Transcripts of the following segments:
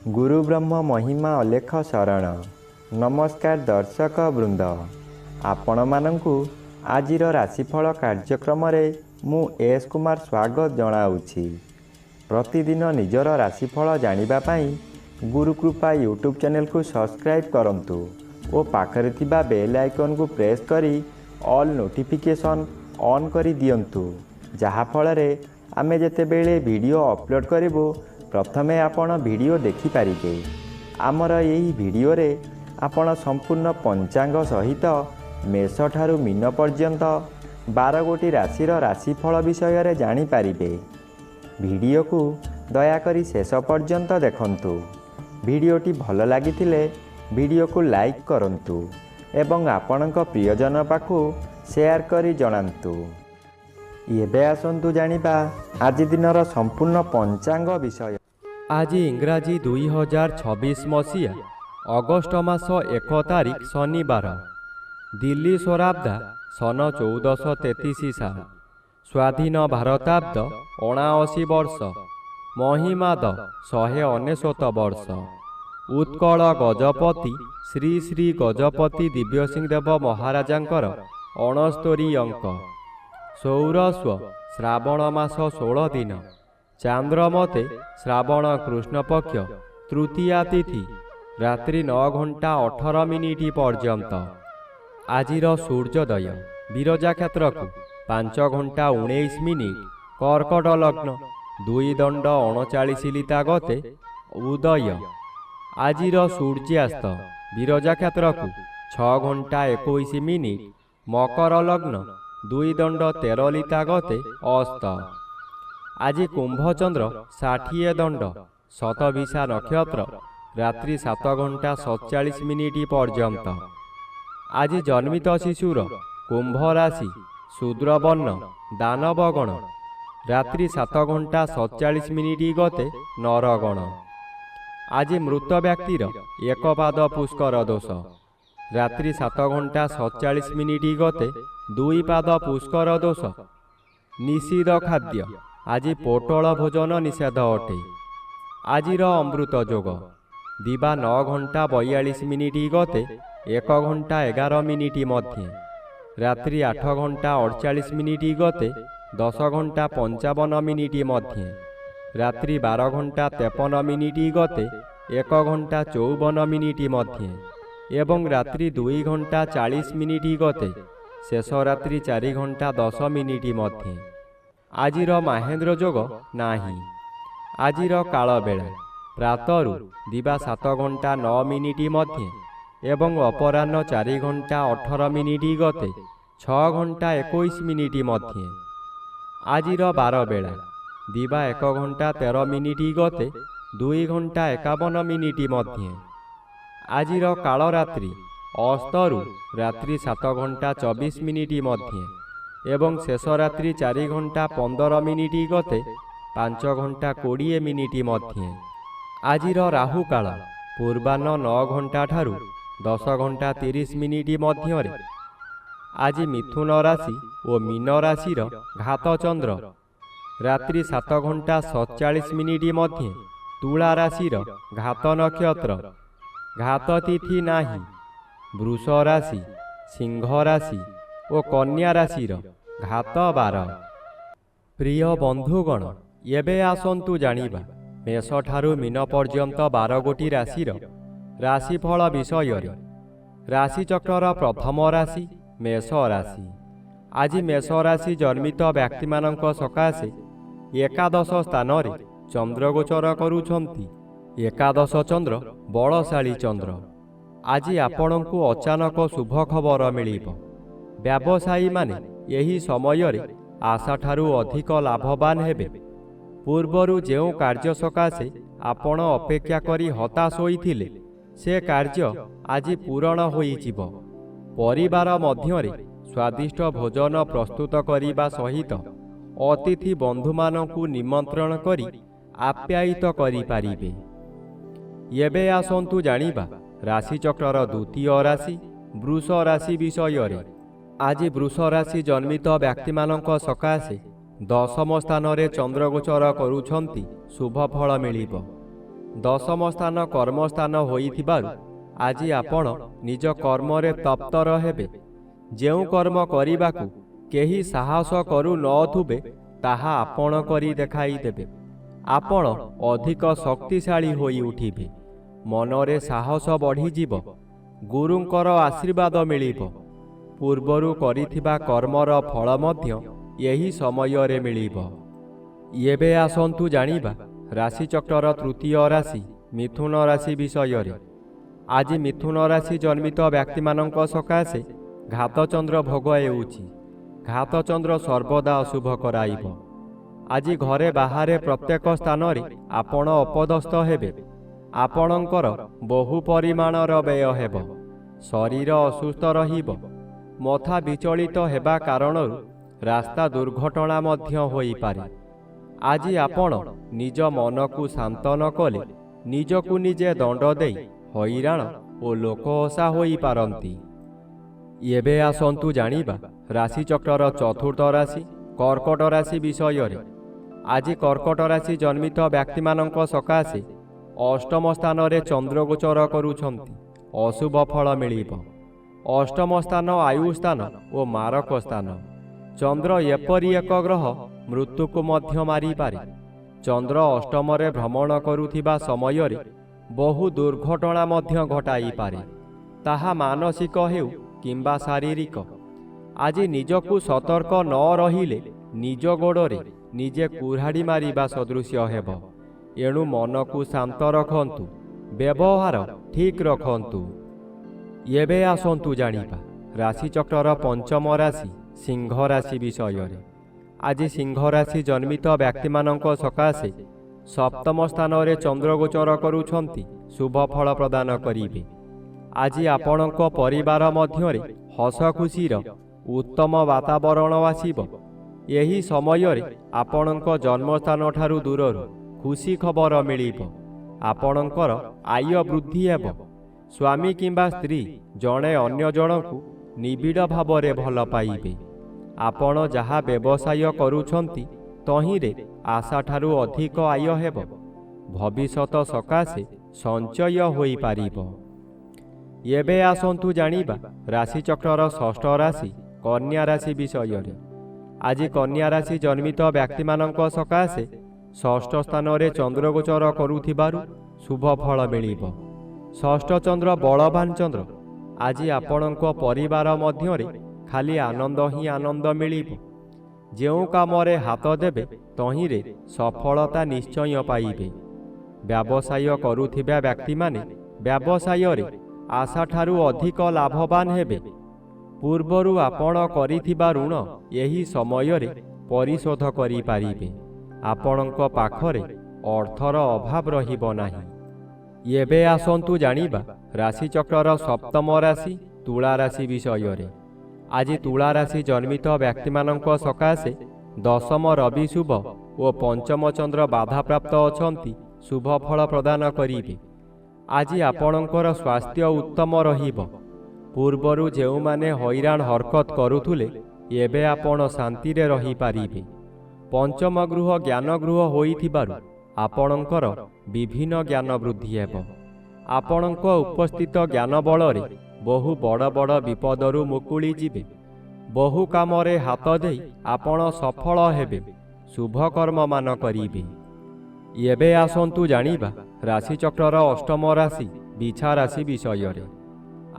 गुरु ब्रह्म महिमा अलेख शरण। नमस्कार दर्शक वृंद, आपण मानंकु आजिर राशिफल कार्यक्रम मु एस कुमार स्वागत जनाऊँगी। प्रतिदिन निजर राशिफल जानिबा पाई गुरुकृपा यूट्यूब चैनल को सब्सक्राइब करंतु और पाखरे थिबा बेल आइकन को प्रेस करी ऑल नोटिफिकेशन ऑन करी दियंतु, जहा फଳରେ आमे जेतेबेले वीडियो अपलोड करिवो प्रथमे आपण वीडियो देखि पारिबे। आमर यही वीडियो रे आपण संपूर्ण पंचांग सहित मेष ठारू मीन पर्यंत 12 गोटी राशिर राशिफल विषय रे जानि पारिबे। वीडियो को दयाकरी शेष पर्यंत देखंतु। वीडियोटी भल लागिथिले वीडियो को लाइक करंतु एवं आपणक प्रियजन पाखु शेयर करी जणांतु। एबे आसंतु जानिबा आज दिनर संपूर्ण पंचांग विषय। आज इंग्राजी 2026 मसीहा अगस्ट मास 1 तारिख शनिवार, दिल्ली स्वराब्दा सन 1433 साल, स्वाधीन भारताब्द 79 वर्ष, महिमाद 199 वर्ष। उत्कल गजपति श्री श्री गजपति दिव्यसिंह देव महाराजांकर 69 अंक। सौरस्व श्रावण मास 16 दिन, चांद्रमते श्रावण कृष्ण पक्ष तृतीया तिथि रात्रि 9 घंटा 18 मिनिट पर्यंत। आजिर सूर्योदय विरजा क्षेत्र को 5 घंटा 19 मिनिट, कर्कट लग्न 2 दंड 39 लिता गते उदय। आजिर सूर्यास्त विरजा क्षेत्र को 6 घंटा 21 मिनिट, मकर लग्न 2 दंड 13 लिता गते अस्त। आज कुंभचंद्र 60 दंड 27 नक्षत्र रात्रि 7 घंटा 47 मिनिट पर्यंत। आज जन्मित शिशुर कुंभ राशि शूद्रवर्ण दानवगण रात्रि 7 घंटा 47 मिनिट गते नरगण। आज मृत व्यक्तिर 1 पाद पुष्कर दोष रात्रि 7 घंटा 47 मिनिट गते 2 पाद पुष्कर दोष। निषिद्ध खाद्य आज पोटल भोजन निषेध अटे। आजिर अमृत जोग दिवा 9 घंटा 42 मिनिट गते 1 घंटा 11 मिनिट मध्य, रात्रि 8 घंटा 48 मिनिट गते 10 घंटा 55 मिनिट मध्य, रात्रि 12 घंटा 53 मिनिट गते 1 घंटा 54 मिनिट मध्य एवं रात्रि 2 घंटा 40 मिनिट गते शेष रात्रि 4 घंटा 10 मिनिट मध्य। आजिर महेंद्र जोग नाही। आजिर काल बेला प्रातरु दिवा 7 घंटा 9 मिनिट मध्य एवं अपराह्न 4 घंटा 18 मिनिट गते 6 घंटा 21 मिनिट मध्य। आजिर बार बेला दिवा 1 घंटा 13 मिनिट गते 2 घंटा 51 मिनिट मध्य। आजिर काल रात्रि अस्तरु रात्रि 7 घंटा 24 मिनिट मध्य एवं शेष रात्रि 4 घंटा 15 मिनिट गते 5 घंटा 20 मिनिट मध्य। आजिर राहु काल पूर्वाह्न 9 घंटा ठारू 10 घंटा 30 मिनिट मध्य। आज मिथुन राशि और मीन राशिर घात चंद्र रात्रि 7 घंटा 47 मिनिट मध्य, तुला राशिर घात नक्षत्र घात तिथि नाही। वृष राशि सिंह राशि और कन्या राशिर घात 12। प्रिय बंधुगण, एबे आसंतु जानिबा मेष ठारू मीन पर्यंत 12 गोटी राशिर राशिफल विषय। राशिचक्र प्रथम राशि मेष राशि। आज मेष राशि जन्मित व्यक्ति मानक सकाशे एकादश स्थान रे चंद्र गोचर करुछंती। एकादश चंद्र बलशाली चंद्र। आज आपणको अचानक शुभ खबर मिलिब। व्यवसायी माने यही समय रे आशा ठारू अधिक लाभवान हेबे। पूर्वरु जेउ कार्य सकाशे आपण अपेक्षा करी हताश होइथिले से कार्य आज पूरण होइजिब। परिवार मध्यरे स्वादिष्ट भोजन प्रस्तुत करिबा सहित अतिथि बंधु मानकु निमंत्रण करी आप्यायित करि पारिबे। एबे आसंतु जानिबा राशिचक्र द्वितीय राशि वृष राशि विषय। आज वृष राशि जन्मित व्यक्ति मानक सकाशे 10म स्थान रे चंद्र गोचर करुछंती शुभ फल मिलिब। ଦଶମ ସ୍ଥାନ କର୍ମସ୍ଥାନ ହୋଇଥିବାରୁ ଆଜି ଆପଣ ନିଜ କର୍ମରେ ତତ୍ପର ହେବେ। ଯେଉଁ କର୍ମ କରିବାକୁ କେହି ସାହସ କରୁ ନଥୁବେ ତାହା ଆପଣ କରି ଦେଖାଇଦେବେ। ଆପଣ ଅଧିକ ଶକ୍ତିଶାଳୀ ହୋଇ ଉଠିବେ। ମନରେ ସାହସ ବଢ଼ିଯିବ। ଗୁରୁଙ୍କର ଆଶୀର୍ବାଦ ମିଳିବ। ପୂର୍ବରୁ କରିଥିବା କର୍ମର ଫଳ ମଧ୍ୟ ଏହି ସମୟରେ ମିଳିବ। ଏବେ ଆସନ୍ତୁ ଜାଣିବା ରାଶିଚକ୍ରର ତୃତୀୟ ରାଶି ମିଥୁନ ରାଶି ବିଷୟରେ। ଆଜି ମିଥୁନ ରାଶି ଜନ୍ମିତ ବ୍ୟକ୍ତିମାନଙ୍କ ସକାଶେ ଘାତଚନ୍ଦ୍ର ଭୋଗ ହେଉଛି। ଘାତଚନ୍ଦ୍ର ସର୍ବଦା ଅଶୁଭ କରାଇବ। ଆଜି ଘରେ ବାହାରେ ପ୍ରତ୍ୟେକ ସ୍ଥାନରେ ଆପଣ ଅପଦସ୍ଥ ହେବେ। ଆପଣଙ୍କର ବହୁ ପରିମାଣର ବ୍ୟୟ ହେବ। ଶରୀର ଅସୁସ୍ଥ ରହିବ। ମଥା ବିଚଳିତ ହେବା କାରଣରୁ ରାସ୍ତା ଦୁର୍ଘଟଣା ମଧ୍ୟ ହୋଇପାରେ। ଆଜି ଆପଣ ନିଜ ମନକୁ ଶାନ୍ତ ନ କଲେ ନିଜକୁ ନିଜେ ଦଣ୍ଡ ଦେଇ ହଇରାଣ ଓ ଲୋକହସା ହୋଇପାରନ୍ତି। ଏବେ ଆସନ୍ତୁ ଜାଣିବା ରାଶିଚକ୍ରର ଚତୁର୍ଥ ରାଶି କର୍କଟ ରାଶି ବିଷୟରେ। ଆଜି କର୍କଟ ରାଶି ଜନ୍ମିତ ବ୍ୟକ୍ତିମାନଙ୍କ ସକାଶେ ଅଷ୍ଟମ ସ୍ଥାନରେ ଚନ୍ଦ୍ର ଗୋଚର କରୁଛନ୍ତି। ଅଶୁଭ ଫଳ ମିଳିବ। ଅଷ୍ଟମ ସ୍ଥାନ ଆୟୁ ସ୍ଥାନ ଓ ମାରକ ସ୍ଥାନ। ଚନ୍ଦ୍ର ଏପରି ଏକ ଗ୍ରହ ମୃତ୍ୟୁକୁ ମଧ୍ୟ ମାରିପାରେ। ଚନ୍ଦ୍ର ଅଷ୍ଟମରେ ଭ୍ରମଣ କରୁଥିବା ସମୟରେ ବହୁ ଦୁର୍ଘଟଣା ମଧ୍ୟ ଘଟାଇପାରେ। ତାହା ମାନସିକ ହେଉ କିମ୍ବା ଶାରୀରିକ। ଆଜି ନିଜକୁ ସତର୍କ ନ ରହିଲେ ନିଜ ଗୋଡ଼ରେ ନିଜେ କୁରାଢ଼ି ମାରିବା ସଦୃଶ୍ୟ ହେବ। ଏଣୁ ମନକୁ ଶାନ୍ତ ରଖନ୍ତୁ। ବ୍ୟବହାର ଠିକ୍ ରଖନ୍ତୁ। ଏବେ ଆସନ୍ତୁ ଜାଣିବା ରାଶିଚକ୍ରର ପଞ୍ଚମ ରାଶି ସିଂହ ରାଶି ବିଷୟରେ। ଆଜି ସିଂହ ରାଶି ଜନ୍ମିତ ବ୍ୟକ୍ତିମାନଙ୍କ ସକାଶେ ସପ୍ତମ ସ୍ଥାନରେ ଚନ୍ଦ୍ର ଗୋଚର କରୁଛନ୍ତି। ଶୁଭ ଫଳ ପ୍ରଦାନ କରିବେ। ଆଜି ଆପଣଙ୍କ ପରିବାର ମଧ୍ୟରେ ହସ ଖୁସିର ଉତ୍ତମ ବାତାବରଣ ଆସିବ। ଏହି ସମୟରେ ଆପଣଙ୍କ ଜନ୍ମସ୍ଥାନଠାରୁ ଦୂରରୁ ଖୁସି ଖବର ମିଳିବ। ଆପଣଙ୍କର ଆୟ ବୃଦ୍ଧି ହେବ। ସ୍ୱାମୀ କିମ୍ବା ସ୍ତ୍ରୀ ଜଣେ ଅନ୍ୟ ଜଣଙ୍କୁ ନିବିଡ଼ ଭାବରେ ଭଲ ପାଇବେ। ଆପଣ ଯାହା ବ୍ୟବସାୟ କରୁଛନ୍ତି ତହିଁରେ ଆଶାଠାରୁ ଅଧିକ ଆୟ ହେବ। ଭବିଷ୍ୟତ ସକାଶେ ସଞ୍ଚୟ ହୋଇପାରିବ। ଏବେ ଆସନ୍ତୁ ଜାଣିବା ରାଶିଚକ୍ରର ଷଷ୍ଠ ରାଶି କନ୍ୟା ରାଶି ବିଷୟରେ। ଆଜି କନ୍ୟା ରାଶି ଜନ୍ମିତ ବ୍ୟକ୍ତିମାନଙ୍କ ସକାଶେ ଷଷ୍ଠ ସ୍ଥାନରେ ଚନ୍ଦ୍ର ଗୋଚର କରୁଥିବାରୁ ଶୁଭ ଫଳ ମିଳିବ। ଷଷ୍ଠ ଚନ୍ଦ୍ର ବଳବାନ ଚନ୍ଦ୍ର। ଆଜି ଆପଣଙ୍କ ପରିବାର ମଧ୍ୟରେ ଖାଲି ଆନନ୍ଦ ହିଁ ଆନନ୍ଦ ମିଳିବ। ଯେଉଁ କାମରେ ହାତ ଦେବେ ତହିଁରେ ସଫଳତା ନିଶ୍ଚୟ ପାଇବେ। ବ୍ୟବସାୟ କରୁଥିବା ବ୍ୟକ୍ତିମାନେ ବ୍ୟବସାୟରେ ଆଶାଠାରୁ ଅଧିକ ଲାଭବାନ ହେବେ। ପୂର୍ବରୁ ଆପଣ କରିଥିବା ଋଣ ଏହି ସମୟରେ ପରିଶୋଧ କରିପାରିବେ। ଆପଣଙ୍କ ପାଖରେ ଅର୍ଥର ଅଭାବ ରହିବ ନାହିଁ। ଏବେ ଆସନ୍ତୁ ଜାଣିବା ରାଶିଚକ୍ରର ସପ୍ତମ ରାଶି ତୁଳା ରାଶି ବିଷୟରେ। ଆଜି ତୁଳା ରାଶି ଜନ୍ମିତ ବ୍ୟକ୍ତିମାନଙ୍କ ସକାଶେ ଦଶମ ରବି ଶୁଭ ଓ ପଞ୍ଚମ ଚନ୍ଦ୍ର ବାଧାପ୍ରାପ୍ତ ଅଛନ୍ତି। ଶୁଭ ଫଳ ପ୍ରଦାନ କରିବେ। ଆଜି ଆପଣଙ୍କର ସ୍ୱାସ୍ଥ୍ୟ ଉତ୍ତମ ରହିବ। ପୂର୍ବରୁ ଯେଉଁମାନେ ହଇରାଣ ହରକତ କରୁଥିଲେ ଏବେ ଆପଣ ଶାନ୍ତିରେ ରହିପାରିବେ। ପଞ୍ଚମ ଗୃହ ଜ୍ଞାନ ଗୃହ ହୋଇଥିବାରୁ ଆପଣଙ୍କର ବିଭିନ୍ନ ଜ୍ଞାନ ବୃଦ୍ଧି ହେବ। ଆପଣଙ୍କ ଉପସ୍ଥିତ ଜ୍ଞାନ ବଳରେ ବହୁ ବଡ଼ ବଡ଼ ବିପଦରୁ ମୁକୁଳି ଯିବେ। ବହୁ କାମରେ ହାତ ଦେଇ ଆପଣ ସଫଳ ହେବେ। ଶୁଭ କର୍ମମାନ କରିବେ। ଏବେ ଆସନ୍ତୁ ଜାଣିବା ରାଶିଚକ୍ରର ଅଷ୍ଟମ ରାଶି ବିଛା ରାଶି ବିଷୟରେ।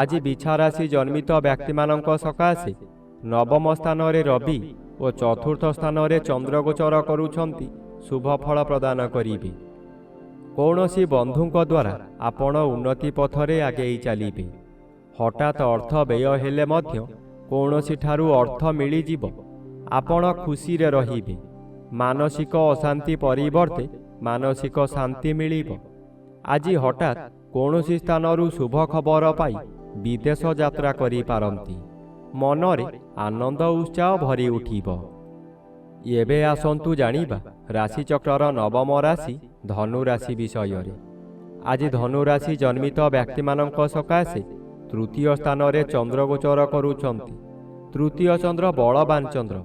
ଆଜି ବିଛା ରାଶି ଜନ୍ମିତ ବ୍ୟକ୍ତିମାନଙ୍କ ସକାଶେ ନବମ ସ୍ଥାନରେ ରବି ଓ ଚତୁର୍ଥ ସ୍ଥାନରେ ଚନ୍ଦ୍ର ଗୋଚର କରୁଛନ୍ତି। ଶୁଭ ଫଳ ପ୍ରଦାନ କରିବେ। କୌଣସି ବନ୍ଧୁଙ୍କ ଦ୍ୱାରା ଆପଣ ଉନ୍ନତି ପଥରେ ଆଗେଇ ଚାଲିବେ। ହଠାତ୍ ଅର୍ଥ ବ୍ୟୟ ହେଲେ ମଧ୍ୟ କୌଣସିଠାରୁ ଅର୍ଥ ମିଳିଯିବ। ଆପଣ ଖୁସିରେ ରହିବେ। ମାନସିକ ଅଶାନ୍ତି ପରିବର୍ତ୍ତେ ମାନସିକ ଶାନ୍ତି ମିଳିବ। ଆଜି ହଠାତ୍ କୌଣସି ସ୍ଥାନରୁ ଶୁଭ ଖବର ପାଇ ବିଦେଶ ଯାତ୍ରା କରିପାରନ୍ତି। ମନରେ ଆନନ୍ଦ ଉତ୍ସାହ ଭରି ଉଠିବ। ଏବେ ଆସନ୍ତୁ ଜାଣିବା ରାଶିଚକ୍ରର ନବମ ରାଶି ଧନୁ ରାଶି ବିଷୟରେ। ଆଜି ଧନୁ ରାଶି ଜନ୍ମିତ ବ୍ୟକ୍ତିମାନଙ୍କ ସକାଶେ ତୃତୀୟ ସ୍ଥାନରେ ଚନ୍ଦ୍ର ଗୋଚର କରୁଛନ୍ତି। ତୃତୀୟ ଚନ୍ଦ୍ର ବଳବାନ ଚନ୍ଦ୍ର।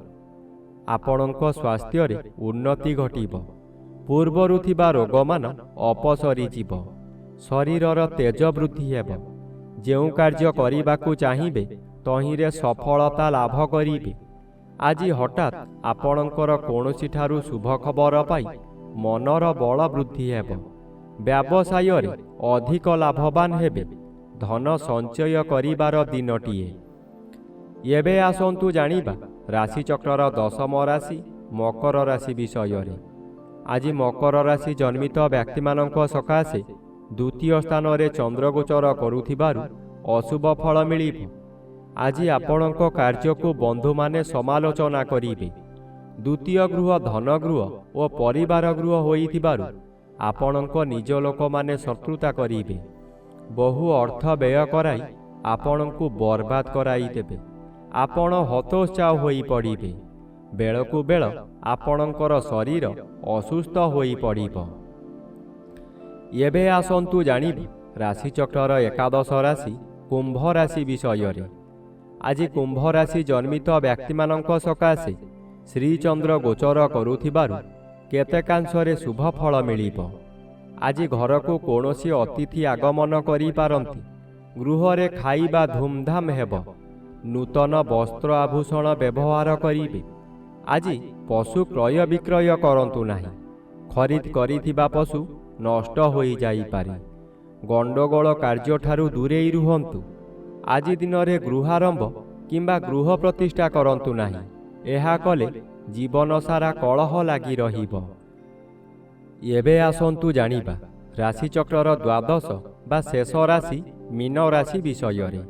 ଆପଣଙ୍କ ସ୍ୱାସ୍ଥ୍ୟରେ ଉନ୍ନତି ଘଟିବ। ପୂର୍ବରୁ ଥିବା ରୋଗମାନ ଅପସରିଯିବ। ଶରୀରର ତେଜ ବୃଦ୍ଧି ହେବ। ଯେଉଁ କାର୍ଯ୍ୟ କରିବାକୁ ଚାହିଁବେ ତହିଁରେ ସଫଳତା ଲାଭ କରିବେ। ଆଜି ହଠାତ୍ ଆପଣଙ୍କର କୌଣସିଠାରୁ ଶୁଭ ଖବର ପାଇ ମନର ବଳ ବୃଦ୍ଧି ହେବ। ବ୍ୟବସାୟରେ ଅଧିକ ଲାଭବାନ ହେବେ। ଧନ ସଞ୍ଚୟ କରିବାର ଦିନଟିଏ। ଏବେ ଆସନ୍ତୁ ଜାଣିବା ରାଶିଚକ୍ରର ଦଶମ ରାଶି ମକର ରାଶି ବିଷୟରେ। ଆଜି ମକର ରାଶି ଜନ୍ମିତ ବ୍ୟକ୍ତିମାନଙ୍କ ସକାଶେ ଦ୍ୱିତୀୟ ସ୍ଥାନରେ ଚନ୍ଦ୍ରଗୋଚର କରୁଥିବାରୁ ଅଶୁଭ ଫଳ ମିଳିବ। ଆଜି ଆପଣଙ୍କ କାର୍ଯ୍ୟକୁ ବନ୍ଧୁମାନେ ସମାଲୋଚନା କରିବେ। ଦ୍ୱିତୀୟ ଗୃହ ଧନଗୃହ ଓ ପରିବାର ଗୃହ ହୋଇଥିବାରୁ ଆପଣଙ୍କ ନିଜ ଲୋକମାନେ ଶତ୍ରୁତା କରିବେ। ବହୁ ଅର୍ଥ ବ୍ୟୟ କରାଇ ଆପଣଙ୍କୁ ବର୍ବାଦ କରାଇଦେବେ। ଆପଣ ହତୋତ୍ସାହ ହୋଇପଡ଼ିବେ। ବେଳକୁ ବେଳ ଆପଣଙ୍କର ଶରୀର ଅସୁସ୍ଥ ହୋଇପଡ଼ିବ। ଏବେ ଆସନ୍ତୁ ଜାଣିବା ରାଶିଚକ୍ରର ଏକାଦଶ ରାଶି କୁମ୍ଭ ରାଶି ବିଷୟରେ। ଆଜି କୁମ୍ଭ ରାଶି ଜନ୍ମିତ ବ୍ୟକ୍ତିମାନଙ୍କ ସକାଶେ ଶ୍ରୀଚନ୍ଦ୍ର ଗୋଚର କରୁଥିବାରୁ କେତେକାଂଶରେ ଶୁଭ ଫଳ ମିଳିବ। ଆଜି ଘରକୁ କୌଣସି ଅତିଥି ଆଗମନ କରିପାରନ୍ତି। ଗୃହରେ ଖାଇବା ଧୁମଧାମ ହେବ। ନୂତନ ବସ୍ତ୍ର ଆଭୂଷଣ ବ୍ୟବହାର କରିବେ। ଆଜି ପଶୁ କ୍ରୟ ବିକ୍ରୟ କରନ୍ତୁ ନାହିଁ। ଖରିଦ କରିଥିବା ପଶୁ ନଷ୍ଟ ହୋଇଯାଇପାରେ। ଗଣ୍ଡଗୋଳ କାର୍ଯ୍ୟଠାରୁ ଦୂରେଇ ରୁହନ୍ତୁ। ଆଜି ଦିନରେ ଗୃହାରମ୍ଭ କିମ୍ବା ଗୃହ ପ୍ରତିଷ୍ଠା କରନ୍ତୁ ନାହିଁ। ଏହା କଲେ ଜୀବନ ସାରା କଳହ ଲାଗି ରହିବ। ଏବେ ଆସନ୍ତୁ ଜାଣିବା ରାଶିଚକ୍ରର ଦ୍ୱାଦଶ ବା ଶେଷ ରାଶି ମୀନ ରାଶି ବିଷୟରେ।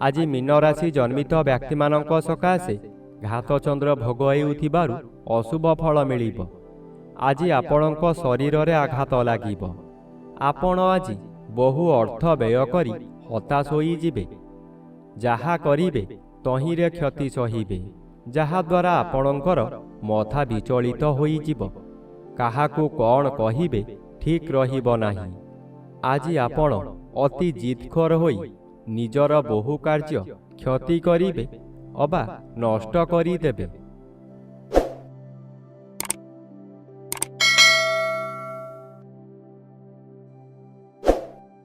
ଆଜି ମୀନ ରାଶି ଜନ୍ମିତ ବ୍ୟକ୍ତିମାନଙ୍କ ସକାଶେ ଘାତଚନ୍ଦ୍ର ଭୋଗ ହେଉଥିବାରୁ ଅଶୁଭ ଫଳ ମିଳିବ। ଆଜି ଆପଣଙ୍କ ଶରୀରରେ ଆଘାତ ଲାଗିବ। ଆପଣ ଆଜି ବହୁ ଅର୍ଥ ବ୍ୟୟ କରି ହତାଶ ହୋଇଯିବେ। ଯାହା କରିବେ ତହିଁରେ କ୍ଷତି ସହିବେ, ଯାହାଦ୍ୱାରା ଆପଣଙ୍କର ମଥା ବିଚଳିତ ହୋଇଯିବ। କାହାକୁ କ'ଣ କହିବେ ଠିକ୍ ରହିବ ନାହିଁ। ଆଜି ଆପଣ ଅତି ଜିଦଖୋର ହୋଇ ନିଜର ବହୁ କାର୍ଯ୍ୟ କ୍ଷତି କରିବେ ଅବା ନଷ୍ଟ କରିଦେବେ।